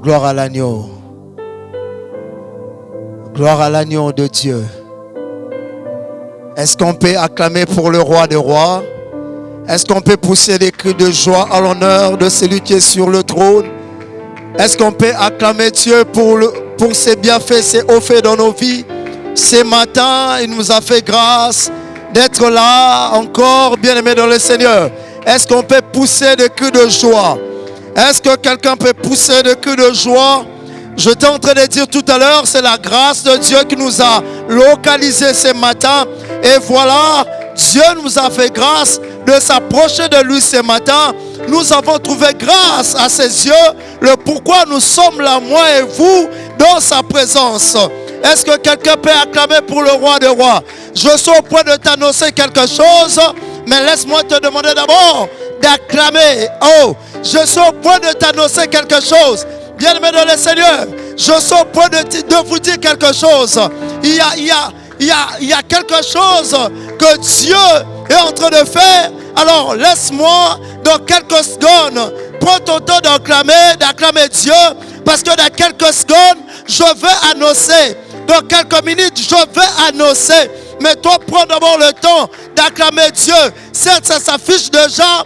Gloire à l'agneau. Gloire à l'agneau de Dieu. Est-ce qu'on peut acclamer pour le roi des rois? Est-ce qu'on peut pousser des cris de joie à l'honneur de celui qui est sur le trône? Est-ce qu'on peut acclamer Dieu pour ses bienfaits, ses hauts faits dans nos vies? Ce matin, il nous a fait grâce d'être là encore, bien-aimés dans le Seigneur. Est-ce qu'on peut pousser des cris de joie? Est-ce que quelqu'un peut pousser des cris de joie? Je t'ai en train de dire tout à l'heure, c'est la grâce de Dieu qui nous a localisés ce matin. Et voilà, Dieu nous a fait grâce de s'approcher de lui ce matin. Nous avons trouvé grâce à ses yeux, le pourquoi nous sommes là, moi et vous, dans sa présence. Est-ce que quelqu'un peut acclamer pour le roi des rois? Je suis au point de t'annoncer quelque chose, mais laisse-moi te demander d'abord d'acclamer. Oh, je suis au point de t'annoncer quelque chose. Bien-aimé dans le Seigneur, je suis au point de vous dire quelque chose. Il y a quelque chose que Dieu est en train de faire. Alors laisse-moi dans quelques secondes, prends ton temps d'acclamer Dieu, parce que dans quelques secondes, je vais annoncer. Dans quelques minutes, je vais annoncer. Mais toi, prends d'abord le temps d'acclamer Dieu. Certes, ça s'affiche déjà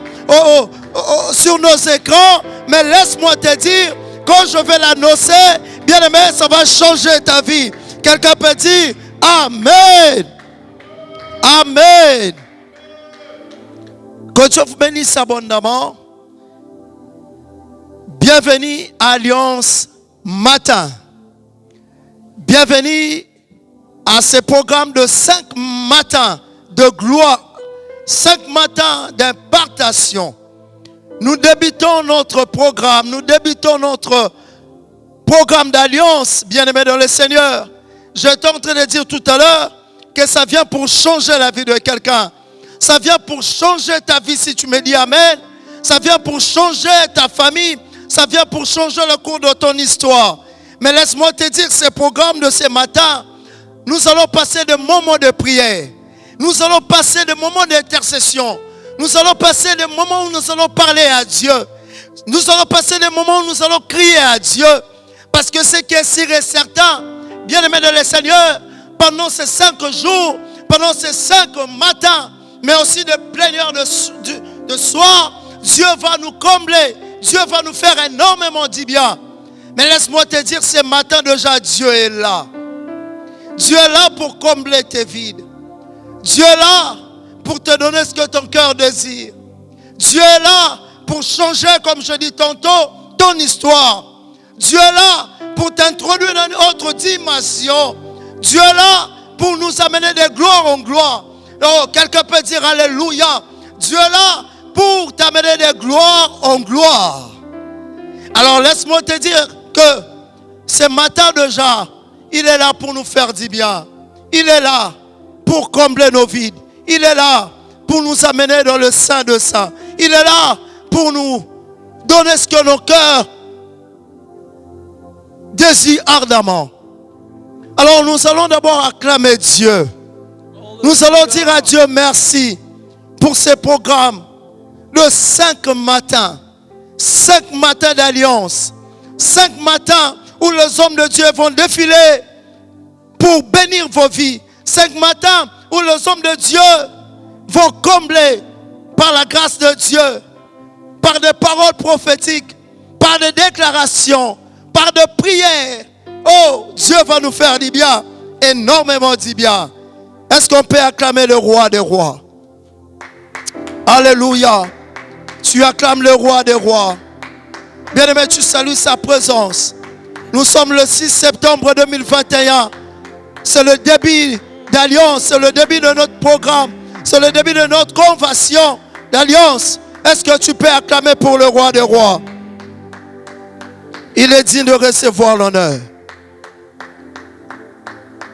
sur nos écrans, mais laisse-moi te dire, quand je vais l'annoncer, bien aimé, ça va changer ta vie. Quelqu'un peut dire Amen. Amen. Que Dieu vous bénisse abondamment. Bienvenue à Alliance Matin. Bienvenue à ce programme de 5 matins de gloire, 5 matins d'impartation. Nous débutons notre programme, d'alliance, bien-aimés dans le Seigneur. J'étais en train de dire tout à l'heure que ça vient pour changer la vie de quelqu'un. Ça vient pour changer ta vie si tu me dis Amen. Ça vient pour changer ta famille. Ça vient pour changer le cours de ton histoire. Mais laisse-moi te dire, ce programme de ce matin, nous allons passer des moments de prière. Nous allons passer des moments d'intercession. Nous allons passer des moments où nous allons parler à Dieu. Nous allons passer des moments où nous allons crier à Dieu. Parce que ce qui est sûr et certain, bien-aimés dans le Seigneur, pendant ces 5 jours, pendant ces 5 matins, mais aussi de plénière de soir, Dieu va nous combler. Dieu va nous faire énormément du bien. Mais laisse-moi te dire, ce matin déjà, Dieu est là. Dieu est là pour combler tes vides. Dieu est là pour te donner ce que ton cœur désire. Dieu est là pour changer, comme je dis tantôt, ton histoire. Dieu est là pour t'introduire dans une autre dimension. Dieu est là pour nous amener de gloire en gloire. Oh, quelqu'un peut dire Alléluia. Dieu est là pour t'amener de gloire en gloire. Alors laisse-moi te dire que ce matin déjà, il est là pour nous faire du bien. Il est là pour combler nos vides. Il est là pour nous amener dans le sein de saints. Il est là pour nous donner ce que nos cœurs désirent ardemment. Alors nous allons d'abord acclamer Dieu. Nous allons dire à Dieu merci pour ce programme de 5 matins. 5 matins d'alliance. 5 matins où les hommes de Dieu vont défiler pour bénir vos vies. 5 matins où les hommes de Dieu vont combler par la grâce de Dieu, par des paroles prophétiques, par des déclarations, par des prières. Oh, Dieu va nous faire du bien, énormément du bien. Est-ce qu'on peut acclamer le roi des rois? Alléluia. Tu acclames le roi des rois. Bien-aimé, tu salues sa présence. Nous sommes le 6 septembre 2021. C'est le début d'alliance, c'est le début de notre programme, c'est le début de notre convention d'alliance. Est-ce que tu peux acclamer pour le roi des rois? Il est digne de recevoir l'honneur.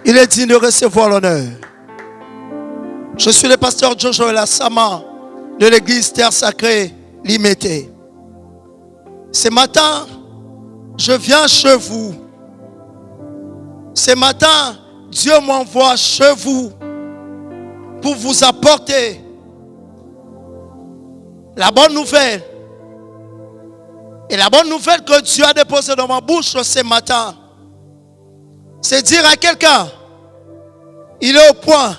Il est digne de recevoir l'honneur. Je suis le pasteur Jojo Lassama de l'église Terre Sacrée Limité. Ce matin, je viens chez vous. Ce matin, Dieu m'envoie chez vous pour vous apporter la bonne nouvelle Et la bonne nouvelle que Dieu a déposée dans ma bouche ce matin, c'est dire à quelqu'un, il est au point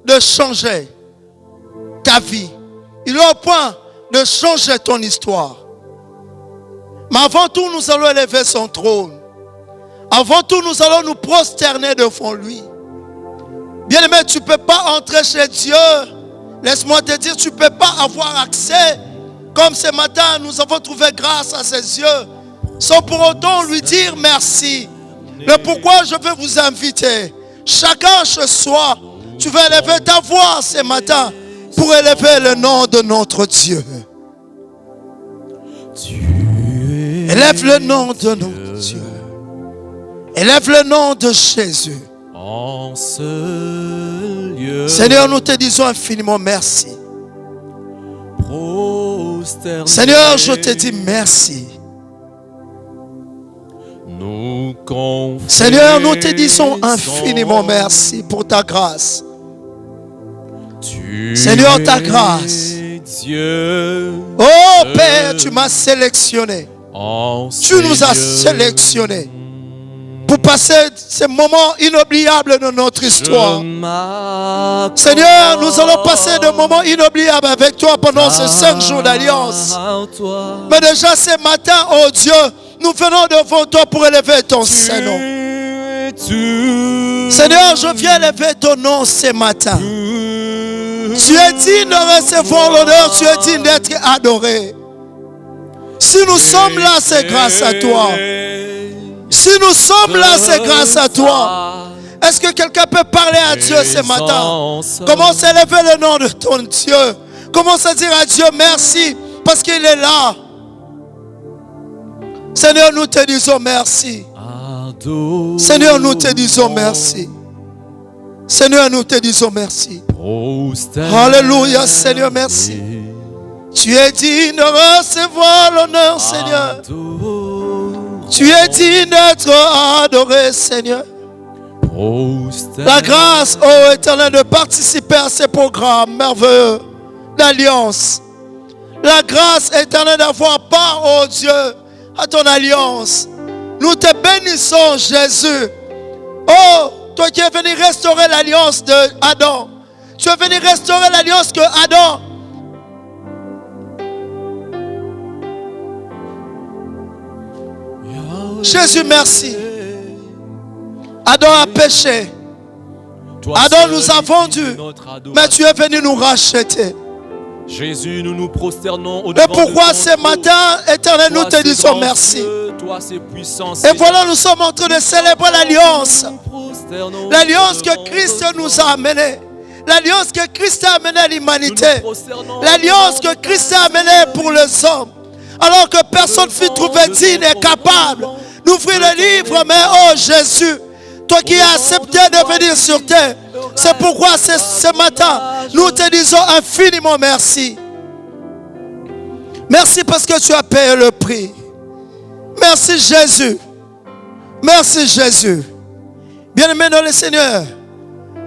de changer ta vie. Il est au point de changer ton histoire. Mais avant tout, nous allons élever son trône. Avant tout, nous allons nous prosterner devant lui. Bien-aimé, tu ne peux pas entrer chez Dieu. Laisse-moi te dire, tu ne peux pas avoir accès. Comme ce matin, nous avons trouvé grâce à ses yeux. Sans pour autant lui dire merci. Le pourquoi je veux vous inviter. Chacun chez soi, tu vas élever ta voix ce matin pour élever le nom de notre Dieu. Élève le nom de notre Dieu. Élève le nom de Jésus. En ce lieu, Seigneur, nous te disons infiniment merci. Seigneur, je te dis merci. Seigneur, nous te disons infiniment merci pour ta grâce. Seigneur, ta grâce. Dieu, Oh Père, tu m'as sélectionné. Tu nous as sélectionnés pour passer ces moments inoubliables de notre histoire. Seigneur, nous allons passer de moments inoubliables avec toi pendant ces 5 jours d'alliance. Mais déjà ce matin, oh Dieu, nous venons devant toi pour élever ton Saint-Nom. Seigneur, je viens élever ton nom ce matin. Tu es digne de recevoir l'honneur, tu es digne d'être adoré. Si nous sommes là, c'est grâce à toi. Si nous sommes là, c'est grâce à toi. Est-ce que quelqu'un peut parler à Dieu ce matin? Commence à élever le nom de ton Dieu. Commence à dire à Dieu merci parce qu'il est là. Seigneur, nous te disons merci. Seigneur, nous te disons merci. Seigneur, nous te disons merci. Alléluia, Seigneur, merci. Tu es digne de recevoir l'honneur, Seigneur. Tu es digne d'être adoré, Seigneur. La grâce, ô Éternel, de participer à ces programmes merveilleux d'alliance. La grâce, Éternel, d'avoir part, ô Dieu, à ton alliance. Nous te bénissons, Jésus. Oh, toi qui es venu restaurer l'alliance de Adam. Tu es venu restaurer l'alliance que Adam. Jésus, merci. Adam a péché. Adam nous a vendus. Mais tu es venu nous racheter. Jésus, nous nous prosternons au Et pourquoi ce matin, Éternel, nous te disons merci. Et voilà, nous sommes en train de célébrer l'alliance. L'alliance que Christ nous a amenée. L'alliance que Christ a amenée à l'humanité. L'alliance que Christ a amenée pour les hommes. Alors que personne ne fut trouvé digne et capable d'ouvrir le livre. Mais oh Jésus, toi qui as accepté de venir sur terre. C'est pourquoi ce matin, nous te disons infiniment merci. Merci parce que tu as payé le prix. Merci Jésus. Merci Jésus. Bien-aimés dans le Seigneur,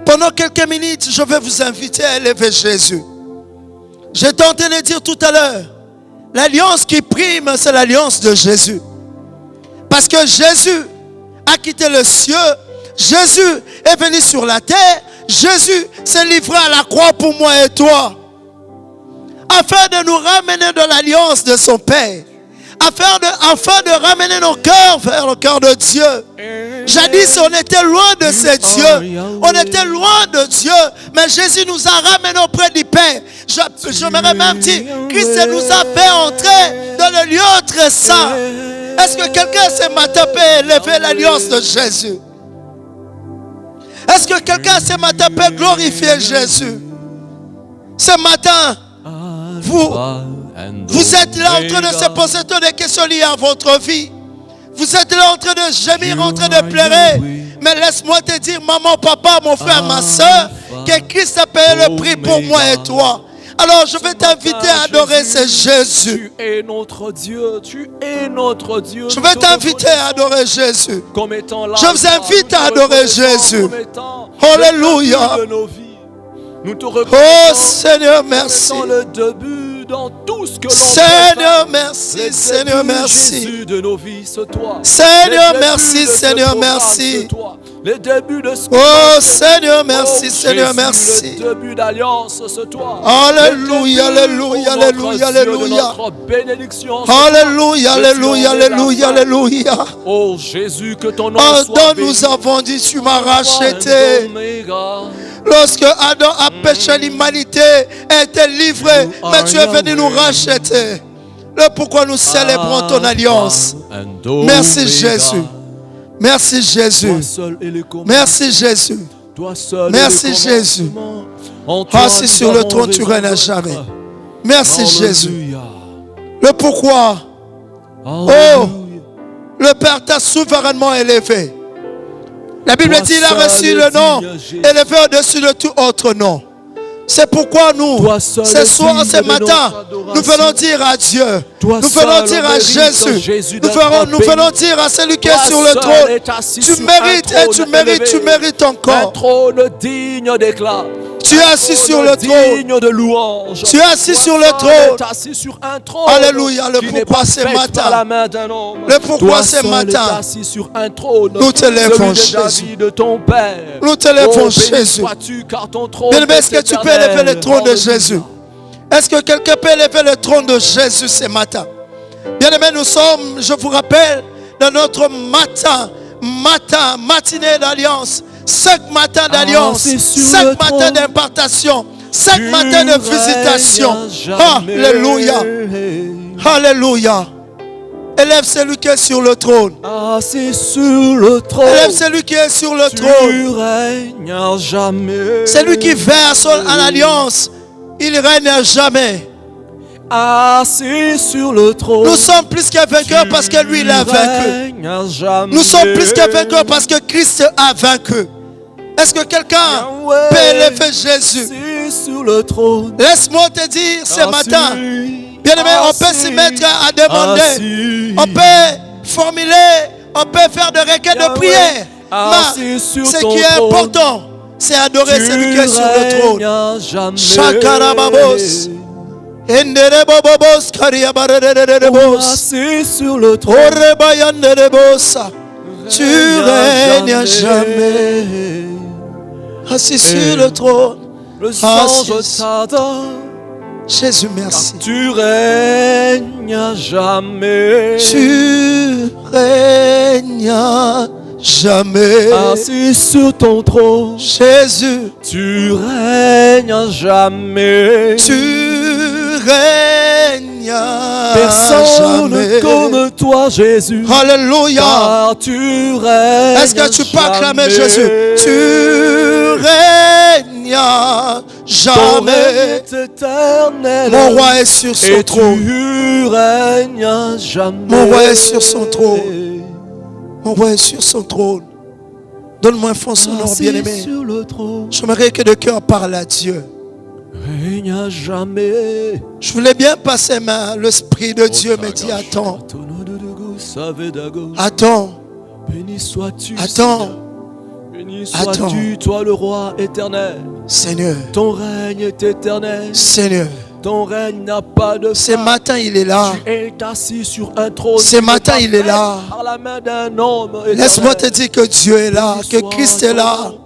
pendant quelques minutes, je vais vous inviter à élever Jésus. J'ai tenté de dire tout à l'heure, l'alliance qui prime, c'est l'alliance de Jésus. Parce que Jésus a quitté le ciel. Jésus est venu sur la terre. Jésus s'est livré à la croix pour moi et toi. Afin de nous ramener de l'alliance de son Père. Afin de ramener nos cœurs vers le cœur de Dieu. Jadis, on était loin de ces dieux. On était loin de Dieu. Mais Jésus nous a ramenés auprès du Père. J'aimerais même dire, Christ nous a fait entrer dans le lieu très saint. Est-ce que quelqu'un ce matin peut élever l'alliance de Jésus? Est-ce que quelqu'un ce matin peut glorifier Jésus? Ce matin, vous êtes là en train de se poser toutes les questions liées à votre vie. Vous êtes là en train de gémir, en train de pleurer. Mais laisse-moi te dire, maman, papa, mon frère, ma soeur, que Christ a payé le prix pour moi et toi. Alors je vais t'inviter à adorer ce Jésus. Tu es notre Dieu, tu es notre Dieu. Je vais t'inviter à adorer Jésus. Je vous invite à adorer Jésus. Alléluia. Nous te oh Seigneur, merci. Dans le début, dans tous tout ce que l'on Seigneur, peut faire. merci, Les Seigneur, débuts, merci. Jésus, de nos vies, c'est toi. Seigneur, Les merci, débuts de ce Seigneur, programme, merci. c'est toi. Les débuts de ce Oh, Seigneur, merci, Oh, Seigneur, Jésus, merci. Le début d'alliance, c'est toi. Alléluia, Le début, alléluia, oh, notre alléluia, Dieu, de alléluia. notre bénédiction, c'est toi. Alléluia, Que tu alléluia, en es la alléluia, fin. alléluia. Oh Jésus, que ton nom Adam, soit béni. nous avons dit, tu m'as Alpha racheté. and Omega. Lorsque Adam a péché, l'humanité était livrée, mais tu es venu nous racheter. Le pourquoi nous célébrons ton alliance. Alpha and Merci Omega. Jésus. Merci Toi Jésus. seul est le commandement. Merci Jésus. Toi seul Merci, est le Jésus. commandement. En toi, Assis nous sur le avons trône, tu raison règnes à d'être. jamais. Merci Jésus. Alléluia. Le pourquoi. Alléluia. Le Père t'a souverainement élevé. La Bible Toi dit qu'il a seul reçu est le nom digne, Jésus. élevé au-dessus de tout autre nom. C'est pourquoi nous, Toi seul ce est soir, digne ce de matin, notre nous venons adoration. dire à Dieu, Toi nous venons seul dire à mérite, Jésus, Jésus, nous d'être venons béni. dire à celui qui Toi est sur le seul trône, est assis tu sur mérites un et trône tu mérites, tu élevé. mérites Un encore. trône digne d'éclat. Tu es assis sur le trône. Digne de louange. Tu es assis Toi sur le seul trône. est assis sur un trône. Alléluia, le qui n'est pourquoi pas ce fait matin. par la main d'un homme. Le pourquoi Toi ce seul matin. est assis sur un trône. Nous te lèvons, celui de Jésus. David, de ton Père. Nous te lèvons, Oh, béni Jésus. sois-tu, car ton trône Bien-aimé, est-ce est que tu peux éternel. élever le trône de Alléluia. Jésus? Est-ce que quelqu'un peut élever le trône de Jésus ce matin? Bien-aimé, nous sommes, je vous rappelle, dans notre matinée d'alliance. 5 matins d'alliance, c'est sur 5 le matins trône. d'impartation, 5 Tu matins de visitation. règnes à jamais. Alléluia. Alléluia. Élève celui qui est sur le trône. Assis sur le trône. Élève celui qui est sur le Tu trône. règnes à jamais. Celui qui verse à l'alliance, il règne à jamais. Assis sur le trône. Nous sommes plus que vainqueurs parce que lui, il a vaincu. Nous sommes plus que vainqueurs parce que Christ a vaincu. Est-ce que quelqu'un peut élever Jésus? Assis sur le trône. Laisse-moi te dire ce matin, bien-aimé, on peut se mettre à demander, Assis. on peut formuler, on peut faire des requêtes de prière. Mais Assis sur ce ton qui est trône. important, c'est adorer celui qui est sur le trône. trône. Shakarababos. Enderebobobos, kariabarererebos. Assis sur le trône. Orebayanderebosa. Tu règnes à jamais. Assis sur le trône. Les Assis. anges t'adorent. Jésus, merci. Tu règnes à jamais. Tu règnes à jamais. Assis sur ton trône. Jésus, Tu règnes à jamais. tu règnes à Personne jamais. comme toi, Jésus. Alléluia. Car tu règnes. Est-ce que tu peux à acclamer jamais. Jésus? Tu règnes à Ton règne jamais. est éternel. Mon roi est sur son Et trône. tu règnes à jamais. Mon roi est sur son trône. Mon roi est sur son trône. Donne-moi un fond sonore, Assis bien-aimé. sur le trône. J'aimerais que de cœur parle à Dieu. Règne à jamais. Je voulais bien passer, mais l'Esprit de Dieu me dit, attends, attends, Béni sois-tu, attends, Seigneur. Béni Attends. sois-tu, toi le roi éternel. Seigneur, Ton règne est éternel. Seigneur. Ton règne n'a pas de Ce fin. matin, il est là. Tu es assis sur un trône. Ce qui matin, n'est pas il est fait là. Par la main d'un homme Laisse-moi éternel. te dire que Dieu est là, Béni que soit Christ est ton là. nom.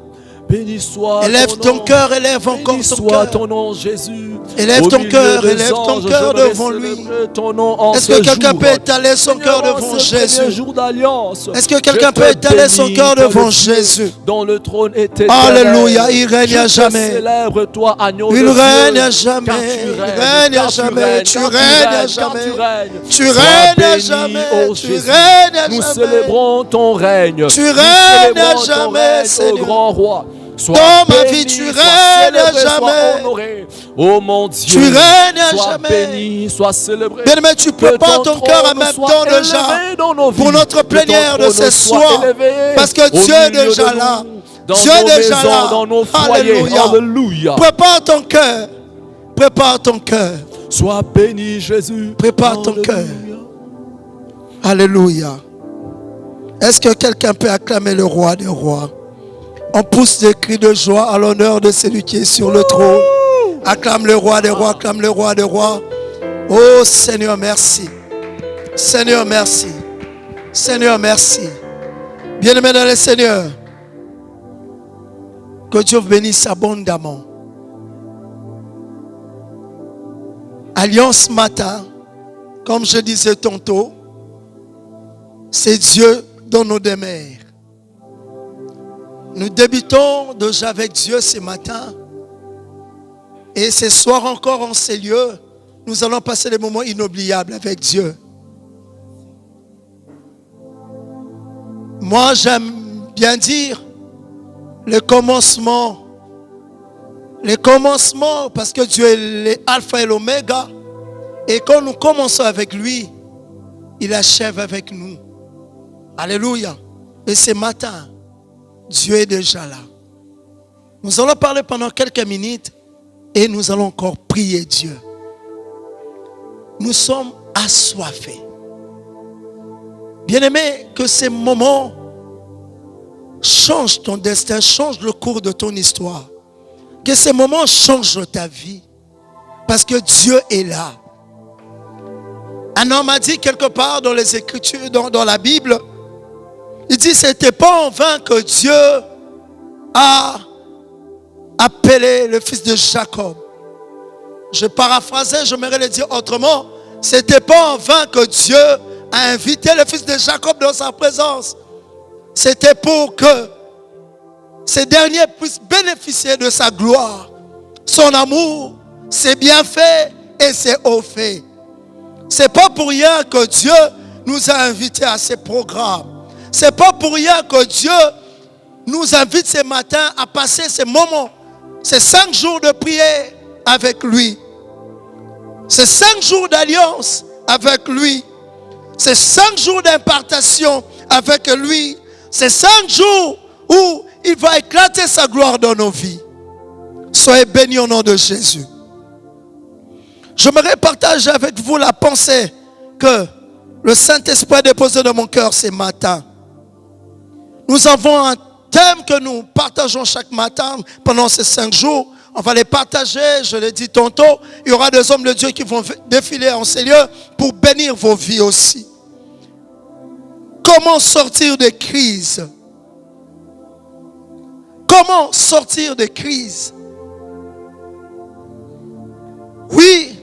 Béni soit Élève ton nom. cœur, élève encore Béni ton soit cœur. ton nom, Jésus. Élève Au ton milieu cœur, des élève ton anges, cœur j'aimerais devant lui. célébrer ton nom en Est-ce ce que quelqu'un jour. peut étaler son cœur Seigneur, devant en ce premier Jésus? jour d'alliance, Est-ce que quelqu'un je peut te étaler son bénis, cœur toi le devant Dieu Jésus? dont le trône est éternel. Alléluia, il règne Je à te jamais. célèbre, toi, agneau Il de Dieu, règne à jamais. car tu Il règnes, règne à car tu jamais. règnes, Tu car tu règnes à règnes, car jamais. tu règnes. Tu Sois règnes à béni, jamais. ô Tu Jésus. règnes à Nous jamais. célébrons ton règne. Tu Nous règnes à célébrons ton jamais, règne, ô Seigneur. grand roi. Sois Dans ma béni, vie, tu sois règnes à célébré, sois jamais. honoré. Oh mon Dieu, Tu règnes à sois jamais. béni, sois célébré. Bien-aimé, tu Que prépares ton cœur en trône même soit temps élevé déjà dans nos vies. pour notre Que ton plénière de trône ce soit soir. élevé Parce que au Dieu est milieu déjà de là. nous, dans Dieu est nos déjà maisons, là. dans nos foyers. Alléluia. Alléluia. Prépare ton cœur. Prépare ton cœur. Sois béni, Jésus. Prépare ton Alléluia. cœur. Alléluia. Est-ce que quelqu'un peut acclamer le roi des rois? On pousse des cris de joie à l'honneur de celui qui est sur le trône. Acclame le roi des rois, acclame le roi des rois. Oh Seigneur, merci. Seigneur, merci. Seigneur, merci. Bien-aimés dans le Seigneur, que Dieu vous bénisse abondamment. Alliance matin, comme je disais tantôt, c'est Dieu dans nos demeures. Nous débutons déjà avec Dieu ce matin. Et ce soir encore en ces lieux, nous allons passer des moments inoubliables avec Dieu. Moi, j'aime bien dire le commencement. Le commencement, parce que Dieu est l'alpha et l'oméga. Et quand nous commençons avec lui, il achève avec nous. Alléluia. Et ce matin, Dieu est déjà là. Nous allons parler pendant quelques minutes et nous allons encore prier Dieu. Nous sommes assoiffés. Bien-aimé, que ces moments changent ton destin, changent le cours de ton histoire. Que ces moments changent ta vie. Parce que Dieu est là. Un homme a dit quelque part dans les Écritures, dans la Bible, il dit, c'était pas en vain que Dieu a appelé le fils de Jacob. Je paraphrasais, j'aimerais le dire autrement. C'était pas en vain que Dieu a invité le fils de Jacob dans sa présence. C'était pour que ces derniers puissent bénéficier de sa gloire, son amour, ses bienfaits et ses hauts faits. C'est pas pour rien que Dieu nous a invités à ces programmes. C'est pas pour rien que Dieu nous invite ce matin à passer ces moments, ces 5 jours de prière avec lui. Ces 5 jours d'alliance avec lui. Ces 5 jours d'impartation avec lui. Ces 5 jours où il va éclater sa gloire dans nos vies. Soyez bénis au nom de Jésus. J'aimerais partager avec vous la pensée que le Saint-Esprit a déposée dans mon cœur ce matin. Nous avons un thème que nous partageons chaque matin pendant ces 5 jours. On va les partager, je l'ai dit tantôt. Il y aura des hommes de Dieu qui vont défiler en ces lieux pour bénir vos vies aussi. Comment sortir des crises? Comment sortir des crises? Oui,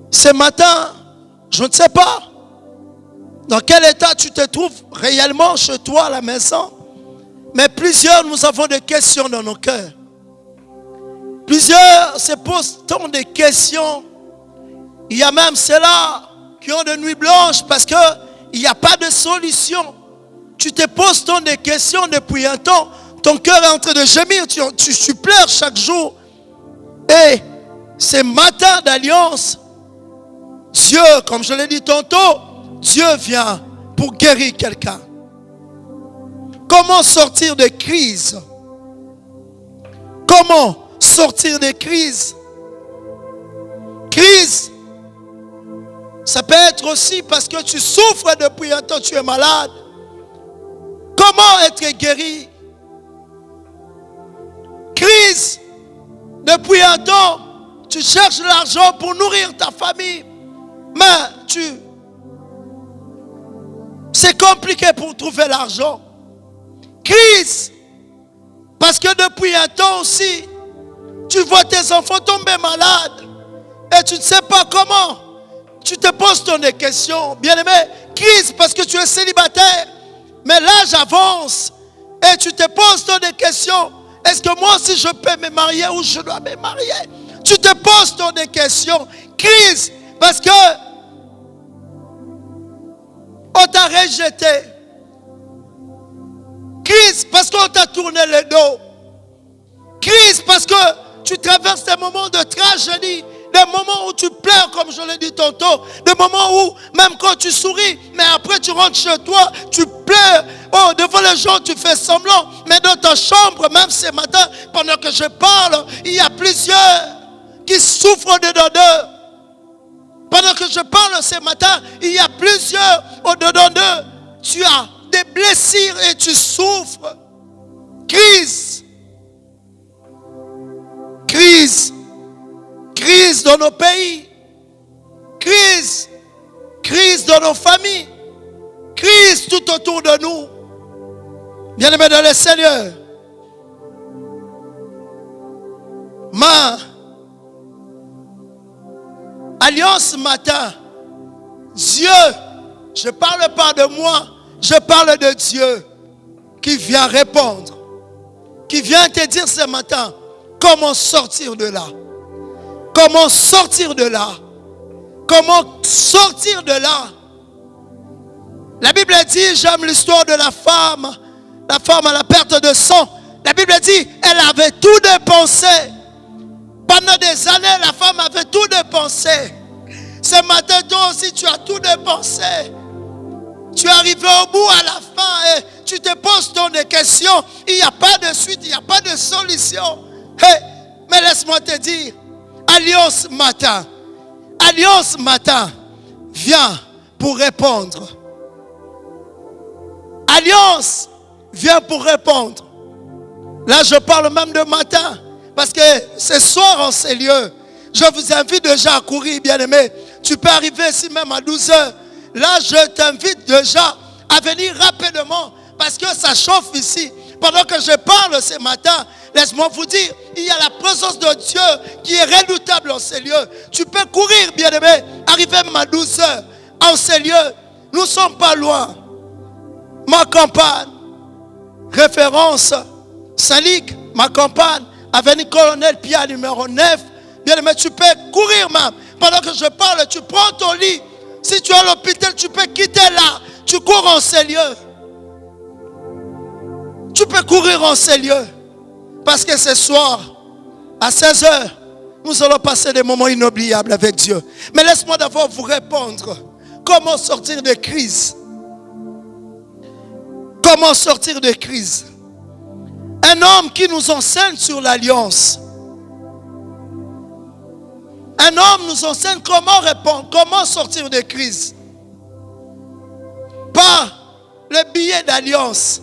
ce matin, je ne sais pas dans quel état tu te trouves réellement chez toi à la maison, mais plusieurs, nous avons des questions dans nos cœurs. Plusieurs se posent tant de questions. Il y a même ceux-là qui ont des nuits blanches parce qu'il n'y a pas de solution. Tu te poses tant de questions depuis un temps. Ton cœur est en train de gémir. Tu pleures chaque jour. Et ces matins d'alliance, Dieu, comme je l'ai dit tantôt, Dieu vient pour guérir quelqu'un. Comment sortir des crises? Comment sortir des crises? Crise, ça peut être aussi parce que tu souffres depuis un temps, tu es malade. Comment être guéri? Crise, depuis un temps, tu cherches l'argent pour nourrir ta famille, mais c'est compliqué pour trouver l'argent. Crise, parce que depuis un temps aussi, tu vois tes enfants tomber malades et tu ne sais pas comment. Tu te poses des questions, bien-aimé. Crise, parce que tu es célibataire, mais l'âge avance et tu te poses des questions. Est-ce que moi aussi je peux me marier ou je dois me marier? Tu te poses des questions. Crise, parce que on t'a rejeté. Crise, parce qu'on t'a tourné le dos. Crise, parce que tu traverses des moments de tragédie, des moments où tu pleures, comme je l'ai dit tantôt, des moments où, même quand tu souris, mais après tu rentres chez toi, tu pleures. Oh, devant les gens, tu fais semblant. Mais dans ta chambre, même ce matin, pendant que je parle, il y a plusieurs qui souffrent dedans d'eux. Pendant que je parle ce matin, il y a plusieurs au-dedans d'eux. Tu as des blessures et tu souffres. Crise. Crise. Crise dans nos pays. Crise dans nos familles. Crise tout autour de nous. Bien-aimés dans le Seigneur. Ma alliance ce matin. Dieu, je ne parle pas de moi, je parle de Dieu qui vient répondre, qui vient te dire ce matin comment sortir de là. Comment sortir de là. Comment sortir de là. La Bible dit, j'aime l'histoire de la femme à la perte de sang. La Bible dit, elle avait tout dépensé. Pendant des années, la femme avait tout dépensé. Ce matin, toi aussi, tu as tout dépensé. Tu es arrivé au bout à la fin et tu te poses tant de questions. Il n'y a pas de suite, il n'y a pas de solution. Hey, mais laisse-moi te dire, Alliance matin, viens pour répondre. Alliance vient pour répondre. Là, je parle même de matin. Parce que ce soir en ces lieux, je vous invite déjà à courir, bien-aimés. Tu peux arriver ici même à 12 heures. Là, je t'invite déjà à venir rapidement. Parce que ça chauffe ici. Pendant que je parle ce matin, laisse-moi vous dire, il y a la présence de Dieu qui est redoutable en ces lieux. Tu peux courir, bien-aimé, arriver même à 12 heures en ces lieux. Nous ne sommes pas loin. Ma campagne, référence, Salic, ma campagne, avenue Colonel Pierre numéro 9. Bien-aimé, tu peux courir même. Pendant que je parle, tu prends ton lit. Si tu es à l'hôpital, tu peux quitter là. Tu cours en ces lieux. Tu peux courir en ces lieux. Parce que ce soir, à 16h, nous allons passer des moments inoubliables avec Dieu. Mais laisse-moi d'abord vous répondre. Comment sortir de crise? Comment sortir de crise? Un homme qui nous enseigne sur l'alliance. Un homme nous enseigne comment répondre, comment sortir de crise. Par le billet d'alliance.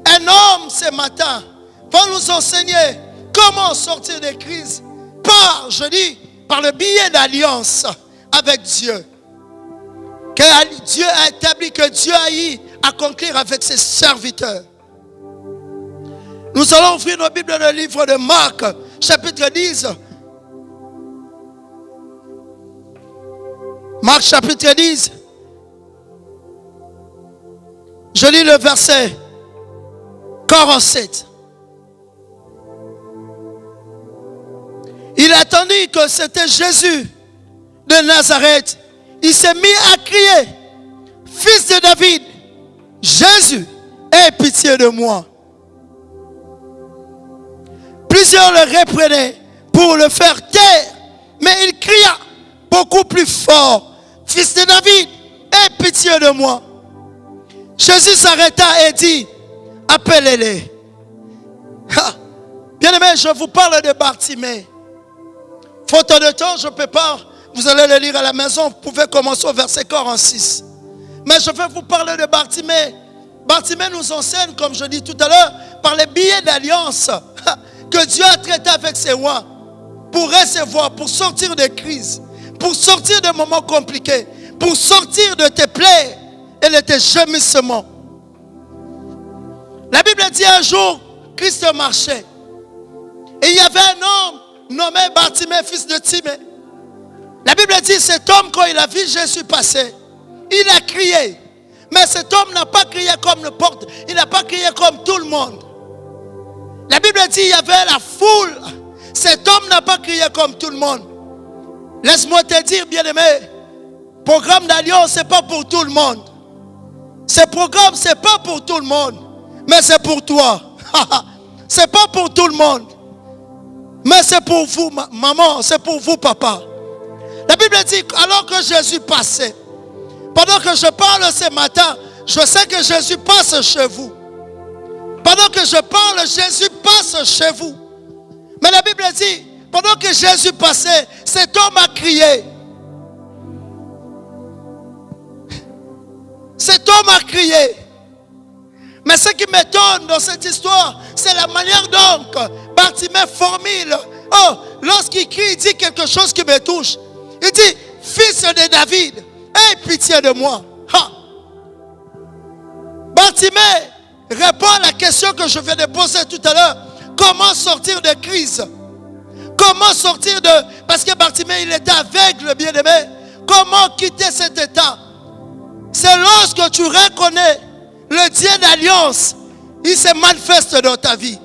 Un homme ce matin va nous enseigner comment sortir de crise. Par le billet d'alliance avec Dieu. Que Dieu a établi, que Dieu a eu à conclure avec ses serviteurs. Nous allons ouvrir nos Bibles dans le livre de Marc, chapitre 10. Marc, chapitre 10. Je lis le verset 47. Il attendit que c'était Jésus de Nazareth. Il s'est mis à crier, Fils de David, Jésus, aie pitié de moi. Plusieurs le reprenaient pour le faire taire, mais il cria beaucoup plus fort, Fils de David, aie pitié de moi. Jésus s'arrêta et dit, appelez-les. Bien-aimé, je vous parle de Bartimée. Faute de temps, je ne peux pas. Vous allez le lire à la maison. Vous pouvez commencer au verset 46. Mais je vais vous parler de Bartimée. Bartimée nous enseigne, comme je dis tout à l'heure, par les billets d'alliance que Dieu a traité avec ses rois pour recevoir, pour sortir des crises, pour sortir de moments compliqués, pour sortir de tes plaies et de tes gémissements. La Bible dit un jour, Christ marchait. Et il y avait un homme nommé Bartimée, fils de Timée. La Bible dit, cet homme, quand il a vu Jésus passer, il a crié. Mais cet homme n'a pas crié comme le porte. Il n'a pas crié comme tout le monde. La Bible dit, il y avait la foule. Cet homme n'a pas crié comme tout le monde. Laisse-moi te dire, bien-aimé, programme d'alliance, ce n'est pas pour tout le monde. Ce programme, ce n'est pas pour tout le monde. Mais c'est pour toi. Ce n'est pas pour tout le monde. Mais c'est pour vous, maman. C'est pour vous, papa. La Bible dit, alors que Jésus passait, pendant que je parle ce matin, je sais que Jésus passe chez vous. Pendant que je parle, Jésus passe chez vous. Mais la Bible dit, pendant que Jésus passait, cet homme a crié. Cet homme a crié. Mais ce qui m'étonne dans cette histoire, c'est la manière dont Bartimée formule. Oh, lorsqu'il crie, il dit quelque chose qui me touche. Il dit, fils de David, aie pitié de moi. Ha. Bartimée répond à la question que je viens de poser tout à l'heure. Comment sortir de crise? Comment sortir de... Parce que Bartimée, il était aveugle, bien-aimé. Comment quitter cet état? C'est lorsque tu reconnais le Dieu d'alliance, il se manifeste dans ta vie.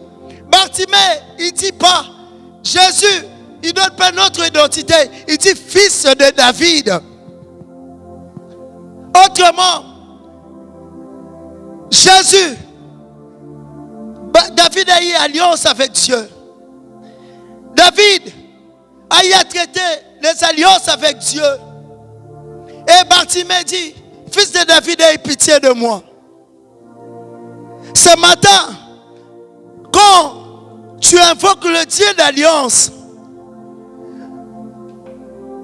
Bartimée, il ne dit pas Jésus, il ne donne pas notre identité. Il dit fils de David. Autrement, Jésus, David a eu alliance avec Dieu. David a eu à traiter les alliances avec Dieu. Et Bartimée dit, fils de David, aie pitié de moi. Ce matin, quand tu invoques le Dieu d'alliance,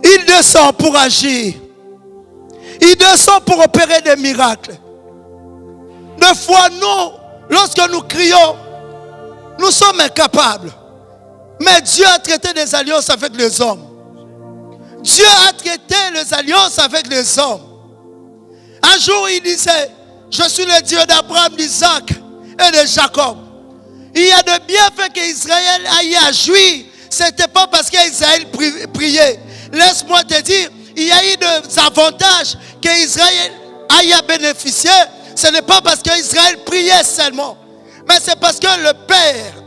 il descend pour agir. Il descend pour opérer des miracles. Des fois, nous, lorsque nous crions, nous sommes incapables. Mais Dieu a traité des alliances avec les hommes. Dieu a traité les alliances avec les hommes. Un jour, il disait, je suis le Dieu d'Abraham, d'Isaac et de Jacob. Il y a de bienfaits qu'Israël a eu à jouir. Ce n'était pas parce qu'Israël priait. Laisse-moi te dire, il y a eu des avantages qu'Israël a eu à bénéficier. Ce n'est pas parce qu'Israël priait seulement. Mais c'est parce que le Père,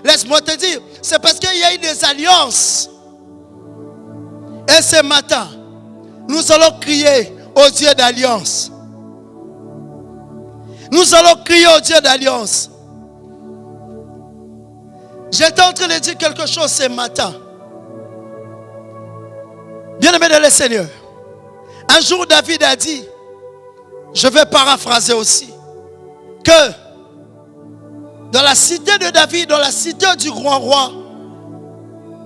laisse-moi te dire, c'est parce qu'il y a eu des alliances. Et ce matin, nous allons crier au Dieu d'alliance. Nous allons crier au Dieu d'alliance. J'étais en train de dire quelque chose ce matin. Bien-aimé de le Seigneur, un jour David a dit, je vais paraphraser aussi, que dans la cité de David, dans la cité du grand roi,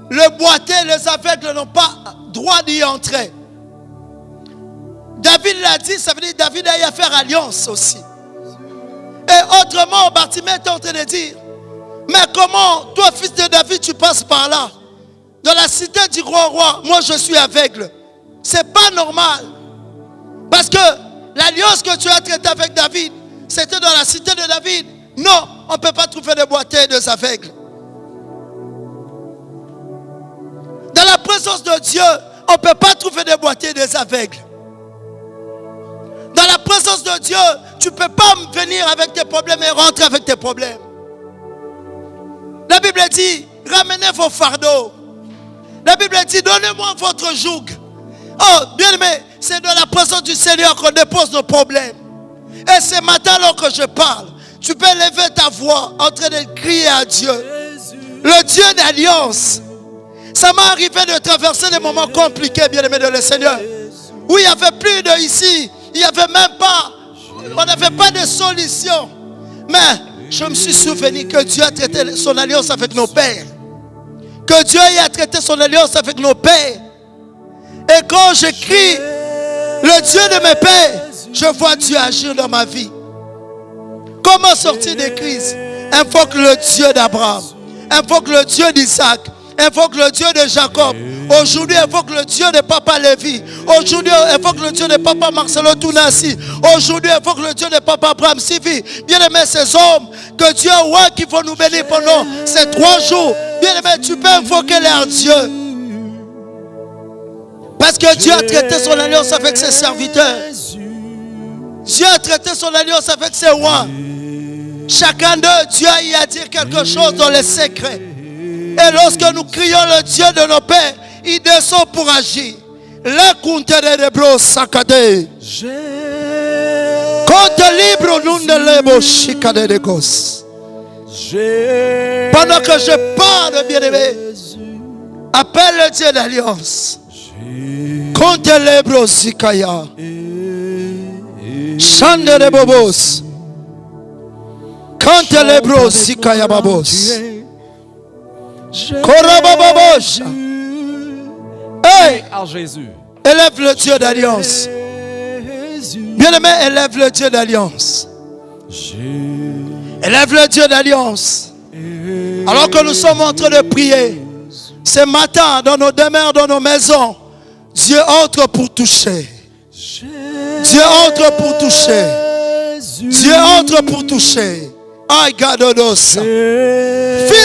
le boiteux, les aveugles n'ont pas droit d'y entrer. David l'a dit, ça veut dire que David a eu à faire alliance aussi. Et autrement, Bartimée est en train de dire, mais comment, toi fils de David, tu passes par là? Dans la cité du grand roi, moi je suis aveugle. C'est pas normal. Parce que l'alliance que tu as traitée avec David, c'était dans la cité de David. Non, on ne peut pas trouver de boiteux et des aveugles. Dans la présence de Dieu, on ne peut pas trouver des boiteux et des aveugles. Dans la présence de Dieu, tu ne peux pas venir avec tes problèmes et rentrer avec tes problèmes. La Bible dit, ramenez vos fardeaux. La Bible dit, donnez-moi votre joug. Oh, bien aimé, c'est dans la présence du Seigneur qu'on dépose nos problèmes. Et ce matin, alors que je parle, tu peux lever ta voix en train de crier à Dieu. Le Dieu d'alliance. Ça m'est arrivé de traverser des moments compliqués, bien aimé de le Seigneur. Où il n'y avait plus de ici. Il n'y avait même pas, on n'avait pas de solution. Mais je me suis souvenu que Dieu a traité son alliance avec nos pères. Que Dieu a traité son alliance avec nos pères. Et quand je crie, le Dieu de mes pères, je vois Dieu agir dans ma vie. Comment sortir des crises? Invoque le Dieu d'Abraham. Invoque le Dieu d'Isaac. Invoque le Dieu de Jacob. Aujourd'hui, invoque le Dieu de Papa Lévi. Aujourd'hui, invoque le Dieu de Papa Marcelo Tounassi. Aujourd'hui, invoque le Dieu de Papa Abraham Sivi. Bien-aimé, ces hommes que Dieu a qui vont nous bénir pendant ces 3 jours. Bien-aimé, tu peux invoquer leur Dieu. Parce que Dieu a traité son alliance avec ses serviteurs. Dieu a traité son alliance avec ses rois. Chacun d'eux, Dieu a eu à dire quelque chose dans les secrets. Et lorsque nous crions le Dieu de nos pères, il descend pour agir. Le compte de bros sacadé. Compte libre nous ne lebo chicade de gos. Pendant que je parle, bien-aimé, appelle le Dieu d'alliance. Compte libre zikaya. Chande de bobos. Compte libre zikaya babos. Hey, à Jésus. Élève le Dieu d'alliance. Bien-aimé, élève le Dieu d'alliance. Élève le Dieu d'alliance. Alors que nous sommes en train de prier, ce matin, dans nos demeures, dans nos maisons, Dieu entre pour toucher. Dieu entre pour toucher. Dieu entre pour toucher. Aïe, Gadodos. Fils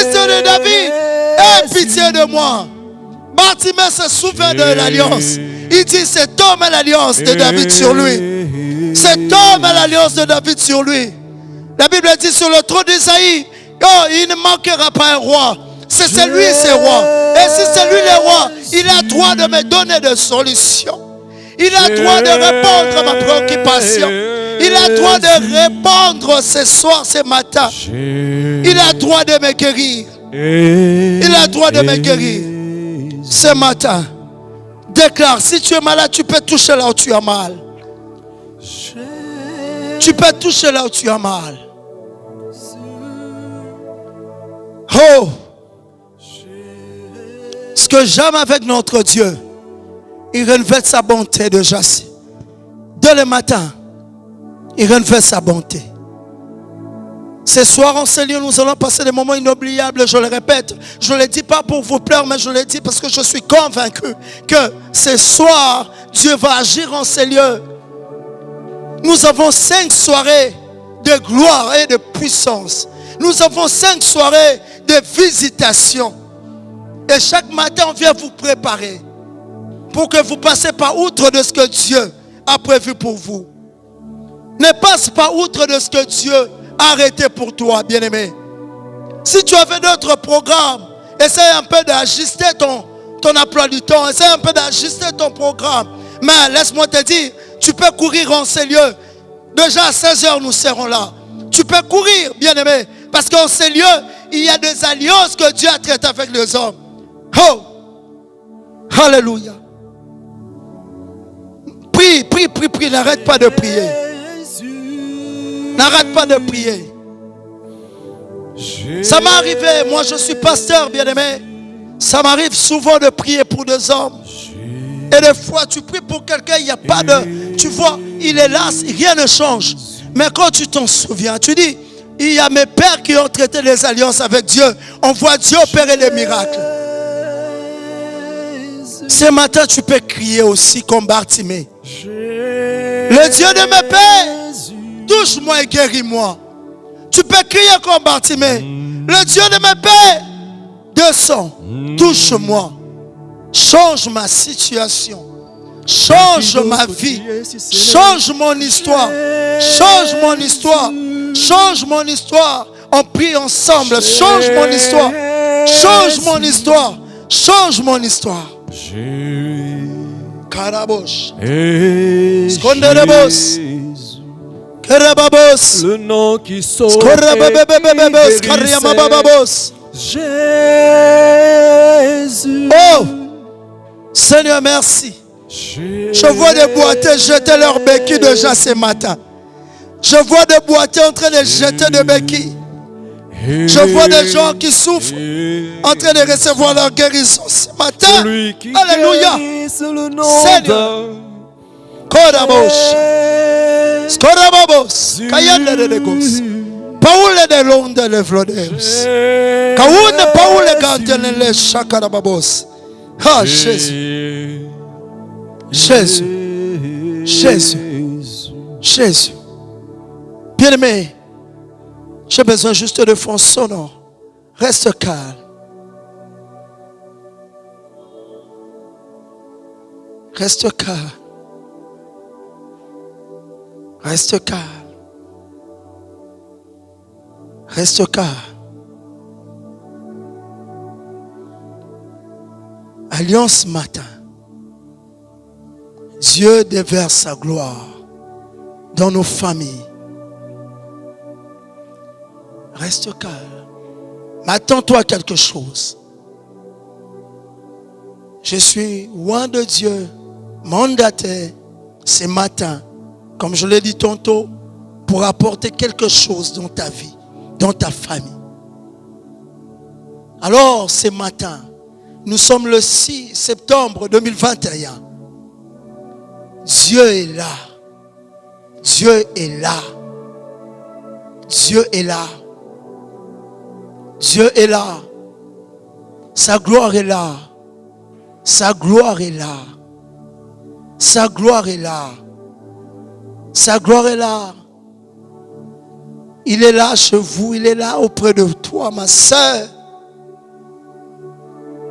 de David, aie pitié de moi. Bartimée se souvient de l'alliance. Il dit, cet homme a l'alliance de David sur lui. Cet homme a l'alliance de David sur lui. La Bible dit sur le trône d'Isaïe, oh, il ne manquera pas un roi. C'est lui, c'est roi. Et si c'est lui le roi, il a droit de me donner des solutions. Il a droit de répondre à ma préoccupation. Il a droit de répondre ce soir, ce matin. Il a droit de me guérir. Il a droit de me guérir. Ce matin, déclare, si tu es malade, tu peux toucher là où tu as mal. Tu peux toucher là où tu as mal. Oh! Ce que j'aime avec notre Dieu, il renouvelle sa bonté de Jassi. Dès le matin, il renouvelle sa bonté. Ce soir, en ce lieu, nous allons passer des moments inoubliables. Je le répète, je ne le dis pas pour vous pleurer, mais je le dis parce que je suis convaincu que ce soir, Dieu va agir en ces lieux. Nous avons 5 soirées de gloire et de puissance. Nous avons 5 soirées de visitation. Et chaque matin, on vient vous préparer pour que vous ne passiez pas outre de ce que Dieu a prévu pour vous. Ne passe pas outre de ce que Dieu a arrêté pour toi, bien-aimé. Si tu avais d'autres programmes, essaye un peu d'ajuster ton emploi du temps. Essaye un peu d'ajuster ton programme. Mais laisse-moi te dire, tu peux courir en ces lieux. Déjà à 16 h, nous serons là. Tu peux courir, bien-aimé. Parce qu'en ces lieux, il y a des alliances que Dieu a traitées avec les hommes. Oh! Alléluia. Prie, prie, prie, prie. N'arrête pas de prier. N'arrête pas de prier. Ça m'est arrivé. Moi, je suis pasteur, bien-aimé. Ça m'arrive souvent de prier pour des hommes. Et des fois, tu pries pour quelqu'un, il n'y a pas de... Tu vois, il est là, rien ne change. Mais quand tu t'en souviens, tu dis, il y a mes pères qui ont traité les alliances avec Dieu. On voit Dieu opérer les miracles. Ce matin, tu peux crier aussi comme Bartimée. Le Dieu de mes pères, touche-moi et guéris-moi. Tu peux crier comme Bartimée. Le Dieu de mes pères, descends, touche-moi. Change ma situation. Change ma vie. Change mon histoire. Change mon histoire. Change mon histoire. On prie ensemble. Change mon histoire. Change mon histoire. Change mon histoire. Karabosh. Skonderebos. Karababos. Le nom qui sauve. Skorabababababos. Kariamabababos. Jésus. Oh! Seigneur, merci. Je vois des boiteux jeter leurs béquilles déjà ce matin. Je vois des boiteux en train de jeter des béquilles. Je vois des gens qui souffrent en train de recevoir leur guérison ce matin. Alléluia. Seigneur. Kodabosh. Skorababos. Kayande de Legos. Paoule de l'onde de l'Evlodeus. Kaoune Paoule Gantene le Chakarababos. Ah, Jésus. Jésus. Jésus. Jésus. Bien-aimé, j'ai besoin juste de fonds sonores. Reste calme. Reste calme. Reste calme. Reste calme. Alliance matin. Dieu déverse sa gloire dans nos familles. Reste calme. Mais attends-toi à quelque chose. Je suis loin de Dieu, mandaté ce matin, comme je l'ai dit tantôt, pour apporter quelque chose dans ta vie, dans ta famille. Alors, ce matin, nous sommes le 6 septembre 2021. Dieu est là. Dieu est là. Dieu est là. Dieu est là. Sa gloire est là. Sa gloire est là. Sa gloire est là. Sa gloire est là. Il est là chez vous. Il est là auprès de toi, ma sœur.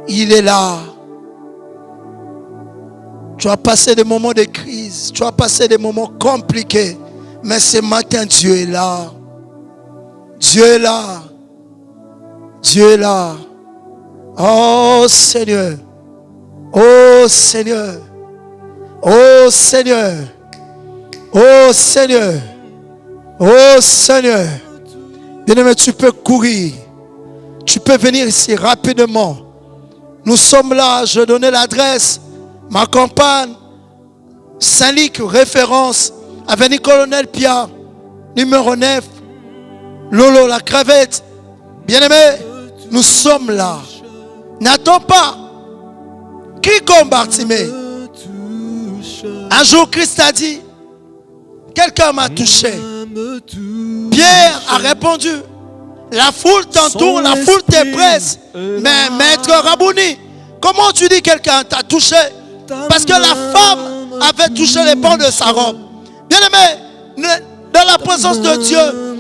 Il est là. Tu as passé des moments de crise. Tu as passé des moments compliqués. Mais ce matin, Dieu est là. Dieu est là. Dieu est là. Oh Seigneur. Oh Seigneur. Oh Seigneur. Oh Seigneur. Oh Seigneur. Bien-aimé, tu peux courir. Tu peux venir ici rapidement. Nous sommes là. Je donnais l'adresse. Ma compagne. Saint-Luc, référence. Avenue Colonel Pia. Numéro 9. Lolo, la Cravette. Bien-aimé, nous sommes là. N'attends pas. Crie comme Bartimée. Un jour, Christ a dit, quelqu'un m'a touché. Pierre a répondu, la foule t'entoure, la foule te presse. Mais maître Rabouni, comment tu dis quelqu'un t'a touché? Parce que la femme avait touché les pans de sa robe. Bien-aimé, dans la présence de Dieu,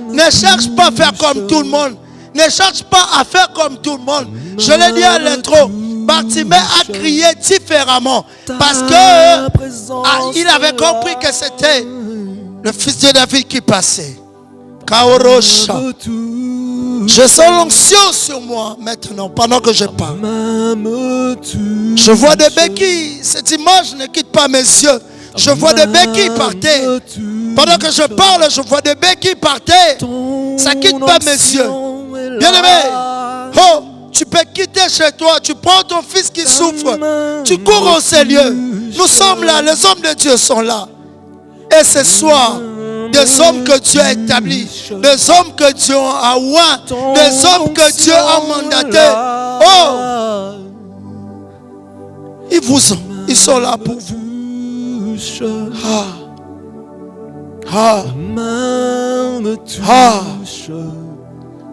ne cherche pas à faire comme tout le monde. Ne cherche pas à faire comme tout le monde. Je l'ai dit à l'intro. Bartimée a crié différemment. Parce que il avait compris que c'était le fils de David qui passait. Kaorosha. Je sens l'onction sur moi maintenant pendant que je parle. Je vois des béquilles. Cette image ne quitte pas mes yeux. Je vois des béquilles par terre. Pendant que je parle, je vois des béquilles par terre. Ça ne quitte pas mes yeux. Bien-aimé, oh, tu peux quitter chez toi. Tu prends ton fils qui souffre. Tu cours au Seigneur. Nous sommes là. Les hommes de Dieu sont là. Et ce soir, des hommes que Dieu a établis, des hommes que Dieu a oint, des hommes que Dieu a mandatés. Oh, ils sont là pour vous.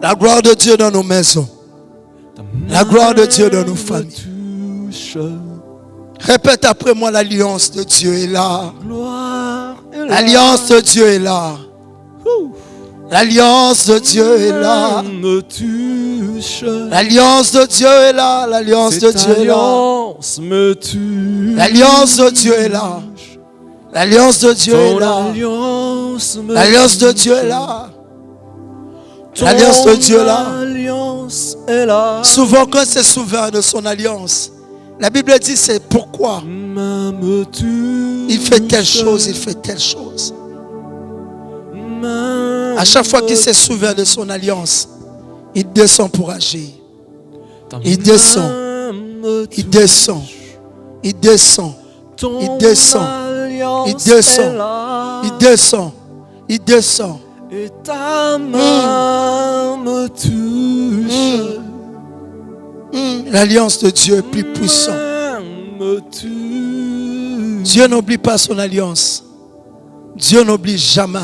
La gloire de Dieu dans nos maisons. La gloire de Dieu dans nos familles. Répète après moi, l'alliance de Dieu est là. L'alliance de Dieu est là. L'alliance de Dieu est là. L'alliance de Dieu est là. L'alliance de Dieu est là. L'alliance de Dieu est là. L'alliance de Dieu est là. L'alliance de Dieu est là. L'alliance de Dieu est là. Souvent quand c'est souverain de son alliance, la Bible dit c'est pourquoi il fait telle chose, il fait telle chose. À chaque fois qu'il se souvient de son alliance, il descend pour agir. Il descend. Il descend. Il descend. Il descend. Il descend. Il descend. Il descend. Et ta main me touche. L'alliance de Dieu est plus puissante. Dieu n'oublie pas son alliance. Dieu n'oublie jamais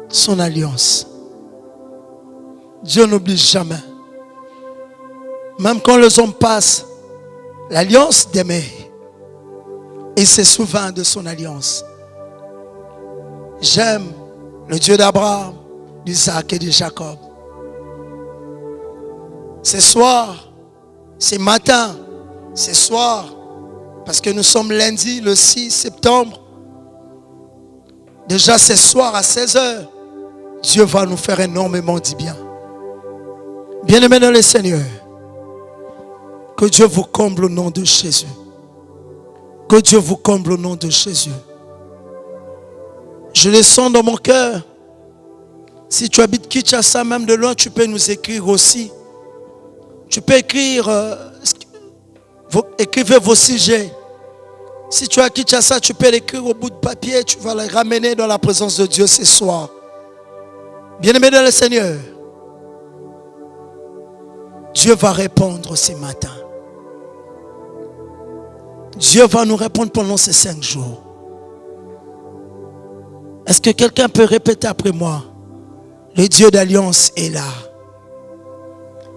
son alliance. Dieu n'oublie jamais. Même quand les hommes passent, l'alliance demeure. Il se souvient de son alliance. J'aime le Dieu d'Abraham, d'Isaac et de Jacob. Ce soir, ce matin, ce soir, parce que nous sommes lundi, le 6 septembre, déjà ce soir à 16h, Dieu va nous faire énormément du bien. Bien-aimés dans le Seigneur, que Dieu vous comble au nom de Jésus. Que Dieu vous comble au nom de Jésus. Je le sens dans mon cœur. Si tu habites Kinshasa, même de loin, tu peux nous écrire aussi. Tu peux écrire, écrivez vos sujets. Si tu es à Kinshasa, tu peux l'écrire au bout de papier. Tu vas les ramener dans la présence de Dieu ce soir. Bien-aimé dans le Seigneur, Dieu va répondre ce matin. Dieu va nous répondre pendant ces 5 jours. Est-ce que quelqu'un peut répéter après moi? Le Dieu d'alliance est là.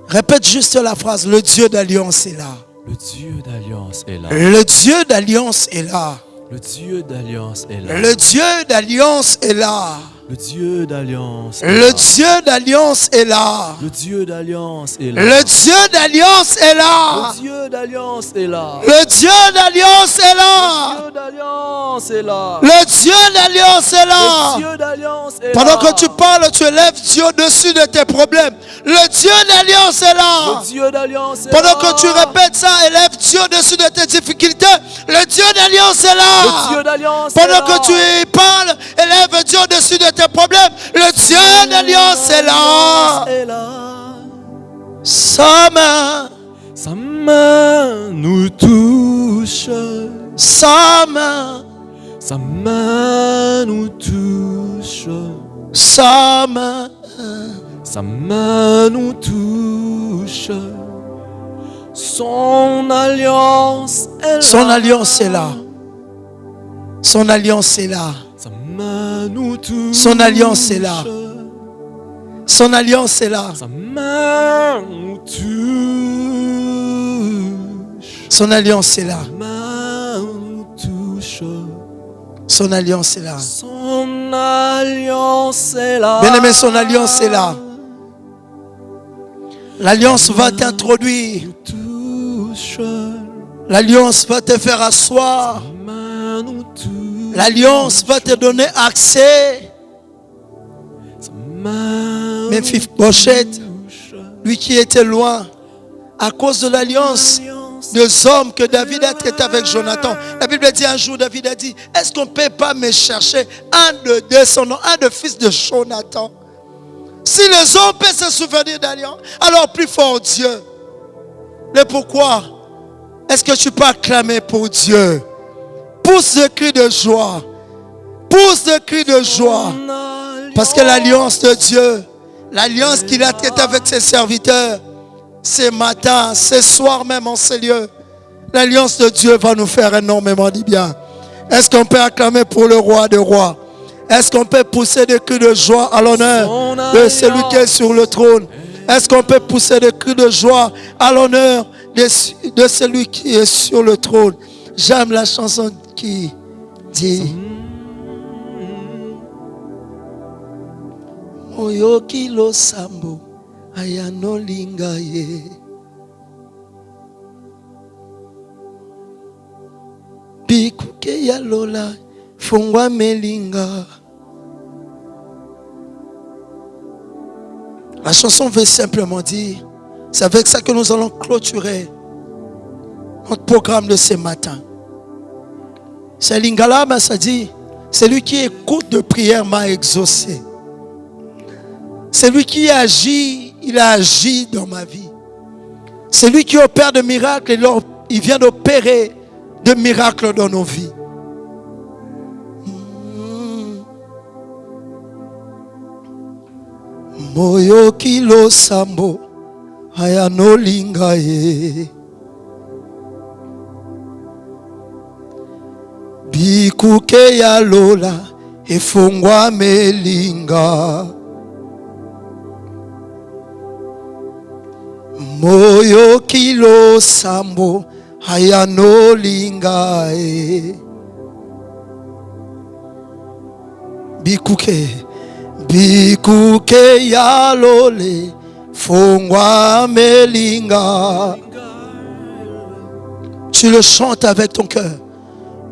Répète juste la phrase. Le Dieu d'alliance est là. Le Dieu d'alliance est là. Le Dieu d'alliance est là. Le Dieu d'alliance est là. Le Dieu d'alliance est là. Le Dieu d'alliance est Le là. Dieu d'alliance est là. Le Dieu d'alliance est là. Le Dieu d'alliance est là. Le Dieu d'alliance est là. Le Dieu d'alliance est là. Le Dieu d'alliance est là. Le Dieu d'alliance est là. Le Dieu d'alliance est là. Pendant que tu parles, tu élèves Dieu au-dessus de tes problèmes. Le Dieu d'alliance est là. Le Dieu d'alliance est Pendant là. que tu répètes ça, élève Dieu au-dessus de tes difficultés. Le Dieu d'alliance est là. Le Dieu d'alliance est Pendant là. que tu parles, élève Dieu au-dessus de tes problèmes. Le Dieu d'alliance est là. Sa main nous touche. Sa main nous touche. Sa main nous touche. Son alliance est là. Son alliance est là. Son alliance est là. Sa main nous touche. Son alliance est là. Son alliance est là. Sa main nous touche. Son alliance est là. Sa main nous touche. Son alliance est là. Son alliance est là. Bien-aimé, son alliance est là. L'alliance va t'introduire. L'alliance va te faire asseoir. L'alliance va te donner accès. Mephibosheth, lui qui était loin, à cause de l'alliance des hommes que David a traité avec Jonathan. La Bible dit un jour, David a dit, est-ce qu'on ne peut pas me chercher un de descendants, un de fils de Jonathan? Si les hommes peuvent se souvenir d'alliance, alors plus fort Dieu. Mais pourquoi? Est-ce que tu peux acclamer pour Dieu? Pousse le cri de joie. Pousse le cri de joie. Parce que l'alliance de Dieu, l'alliance qu'il a traitée avec ses serviteurs, ce matin, ce soir même en ces lieux, l'alliance de Dieu va nous faire énormément du bien. Est-ce qu'on peut acclamer pour le roi des rois? Est-ce qu'on peut pousser des cris de joie à l'honneur de celui qui est sur le trône? Est-ce qu'on peut pousser des cris de joie à l'honneur de celui qui est sur le trône? J'aime la chanson qui dit Moyo kilo sambo ayano lingaye Bikuke ya lola fungwa melinga. La chanson veut simplement dire, c'est avec ça que nous allons clôturer notre programme de ce matin. C'est Lingala, mais ça dit, celui qui écoute de prière m'a exaucé. Celui qui agit, il a agi dans ma vie. Celui qui opère de miracles, il vient d'opérer de miracles dans nos vies. Moyo kilo sambo ayano lingaye Bikuke ya lola efungwa melinga Moyo kilo sambo ayano lingaye Bikuke ya lole fungwa melinga. Tu le chantes avec ton cœur.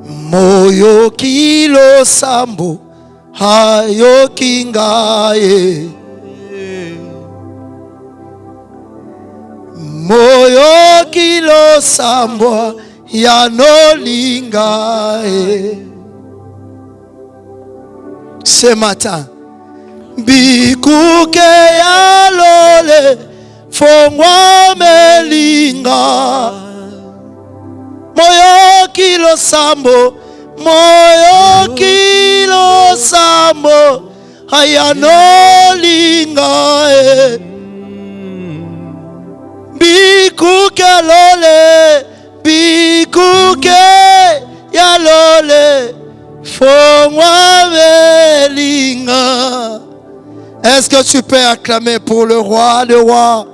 Moyo kilo sambo hayo kingaye. Moyo kilo sambo ya no lingaye. Ce matin, Bikuke ya lole fongwa melinga. Moyo kilo sambo, moyo kilo sambo ayano linga. Bikuke lole, bikuke ya lole fongwa melinga. Est-ce que tu peux acclamer pour le roi des rois?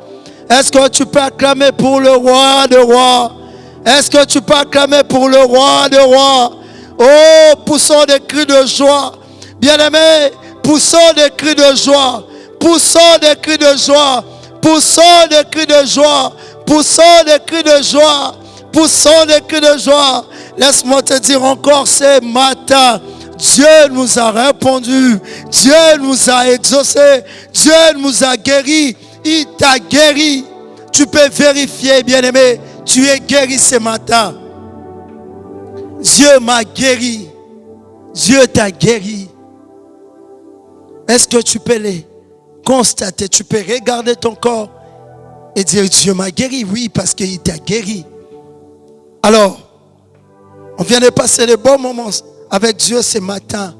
Est-ce que tu peux acclamer pour le roi des rois? Est-ce que tu peux acclamer pour le roi des rois? Oh, poussons des cris de joie. Bien-aimés, poussons des cris de joie. Poussons des cris de joie. Poussons des cris de joie. Poussons des cris de joie. Poussons des cris de joie. Laisse-moi te dire encore ce matin, Dieu nous a répondu. Dieu nous a exaucé. Dieu nous a guéris. Il t'a guéri. Tu peux vérifier, bien-aimé. Tu es guéri ce matin. Dieu m'a guéri. Dieu t'a guéri. Est-ce que tu peux les constater? Tu peux regarder ton corps et dire Dieu m'a guéri. Oui, parce qu'il t'a guéri. Alors, on vient de passer de bons moments avec Dieu ce matin.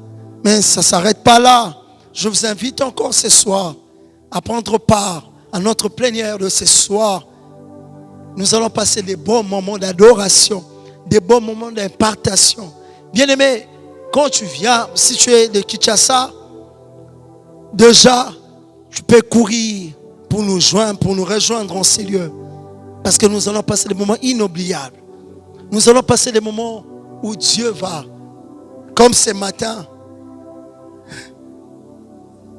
Mais ça ne s'arrête pas là. Je vous invite encore ce soir à prendre part à notre plénière de ce soir. Nous allons passer des bons moments d'adoration, des bons moments d'impartation. Bien-aimé, quand tu viens, si tu es de Kinshasa, déjà, tu peux courir pour nous joindre, pour nous rejoindre en ces lieux. Parce que nous allons passer des moments inoubliables. Nous allons passer des moments où Dieu va, comme ce matin,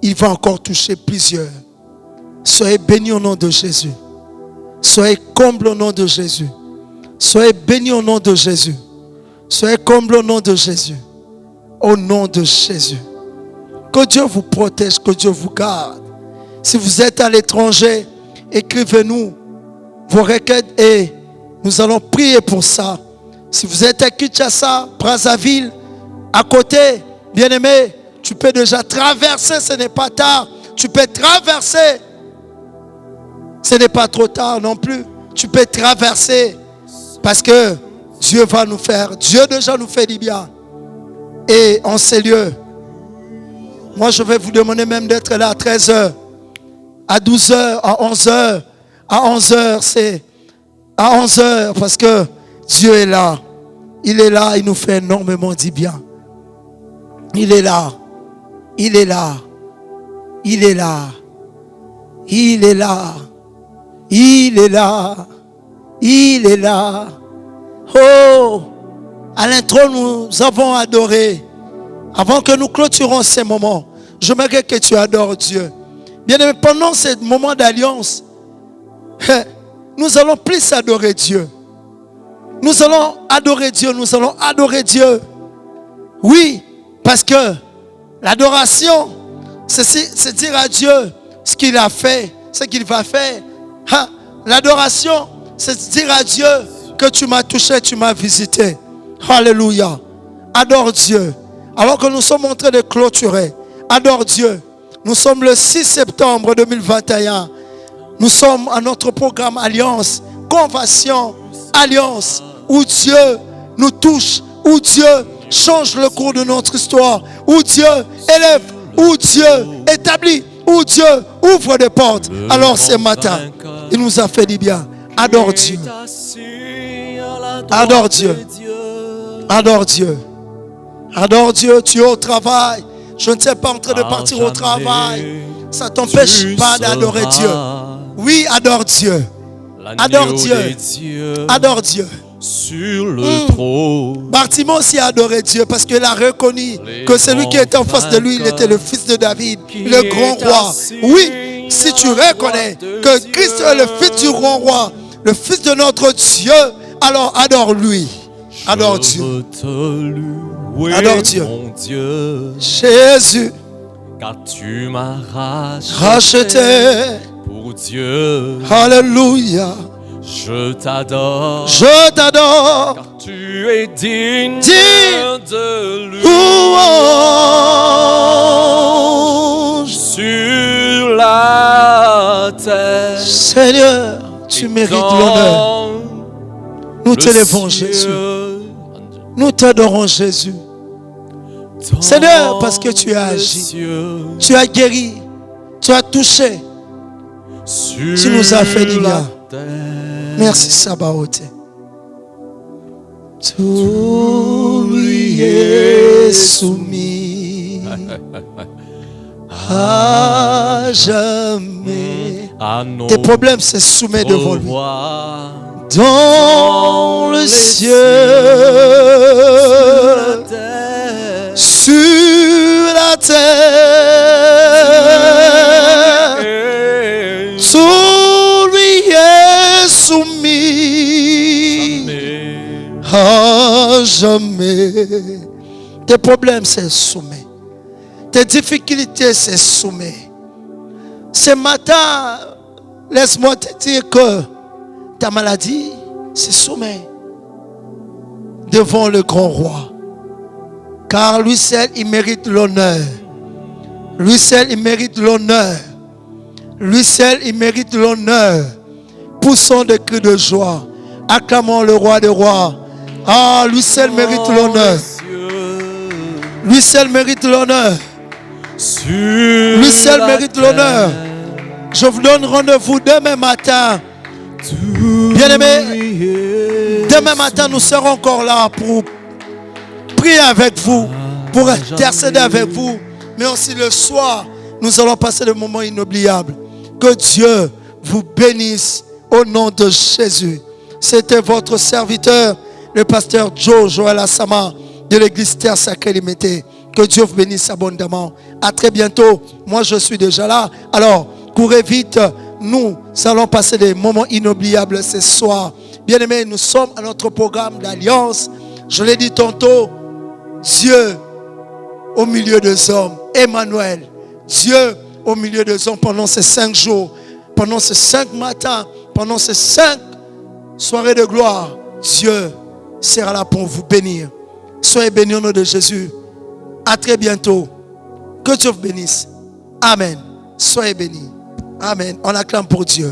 il va encore toucher plusieurs. Soyez bénis au nom de Jésus. Soyez comblés au nom de Jésus. Soyez bénis au nom de Jésus. Soyez comblés au nom de Jésus. Au nom de Jésus. Que Dieu vous protège, que Dieu vous garde. Si vous êtes à l'étranger, écrivez-nous vos requêtes et nous allons prier pour ça. Si vous êtes à Kinshasa, Brazzaville, à côté, bien-aimé, tu peux déjà traverser, ce n'est pas tard. Tu peux traverser. Ce n'est pas trop tard non plus. Tu peux traverser parce que Dieu va nous faire. Dieu déjà nous fait du bien. Et en ces lieux, moi je vais vous demander même d'être là à 13h, à 12h, à 11h. À 11h, c'est à 11h parce que Dieu est là. Il est là, il nous fait énormément du bien. Il est là. Il est là. Il est là. Il est là. Il est là. Il est là. Oh, à l'intro, nous avons adoré. Avant que nous clôturons ces moments, j'aimerais que tu adores Dieu. Bien aimé, pendant ce moment d'alliance, nous allons plus adorer Dieu. Nous allons adorer Dieu. Nous allons adorer Dieu. Oui, parce que l'adoration, c'est dire à Dieu ce qu'il a fait, ce qu'il va faire. L'adoration, c'est dire à Dieu que tu m'as touché, tu m'as visité. Alléluia. Adore Dieu. Alors que nous sommes en train de clôturer, adore Dieu. Nous sommes le 6 septembre 2021. Nous sommes à notre programme Alliance, Conversion, Alliance, où Dieu nous touche, où Dieu change le cours de notre histoire, où Dieu élève, où Dieu établit, où Dieu ouvre des portes. Alors ce matin, il nous a fait du bien. Adore Dieu. Adore Dieu. Adore Dieu. Adore Dieu. Tu es au travail. Je ne sais pas en train de partir au travail. Ça ne t'empêche pas d'adorer Dieu. Oui, adore Dieu. Adore Dieu. Adore Dieu. Sur le trône. Bartimée aussi a adoré Dieu parce qu'il a reconnu que celui qui était en face de lui, il était le fils de David, le grand roi. Oui, si tu reconnais que Christ est le fils du grand roi, le fils de notre Dieu, alors adore-lui. Adore Dieu. Adore Dieu. Mon Dieu, Jésus, car tu m'as racheté pour Dieu. Alléluia. Je t'adore. Je t'adore. Car tu es digne de louange. Sur la terre. Seigneur, tu mérites l'honneur. Nous t'élèvons, Jésus. Nous t'adorons, Jésus. Seigneur, parce que tu as agi. Tu as guéri. Tu as touché. Tu nous as fait du bien. Merci, Sabaoth. Tout lui est soumis à jamais. Tes problèmes se soumettent devant lui. Dans le ciel, jamais. Tes problèmes, c'est soumis. Tes difficultés, c'est soumis. Ce matin, laisse-moi te dire que ta maladie, c'est soumis devant le grand roi. Car lui seul, il mérite l'honneur. Lui seul, il mérite l'honneur. Lui seul, il mérite l'honneur. Poussons des cris de joie. Acclamons le roi des rois. Ah, lui seul mérite l'honneur. Lui seul mérite l'honneur. Lui seul mérite l'honneur. Je vous donne rendez-vous demain matin. Bien-aimés, demain matin, nous serons encore là pour prier avec vous, pour intercéder avec vous. Mais aussi le soir, nous allons passer des moments inoubliables. Que Dieu vous bénisse au nom de Jésus. C'était votre serviteur, le pasteur Joël Assama de l'église Terre Sacrée Limitée. Que Dieu vous bénisse abondamment. À très bientôt. Moi, je suis déjà là. Alors, courez vite. Nous allons passer des moments inoubliables ce soir. Bien-aimés, nous sommes à notre programme d'alliance. Je l'ai dit tantôt, Dieu au milieu des hommes. Emmanuel, Dieu au milieu des hommes pendant ces 5 jours, pendant ces 5 matins, pendant ces 5 soirées de gloire. Dieu sera là pour vous bénir. Soyez bénis au nom de Jésus. À très bientôt. Que Dieu vous bénisse. Amen. Soyez bénis. Amen. On acclame pour Dieu.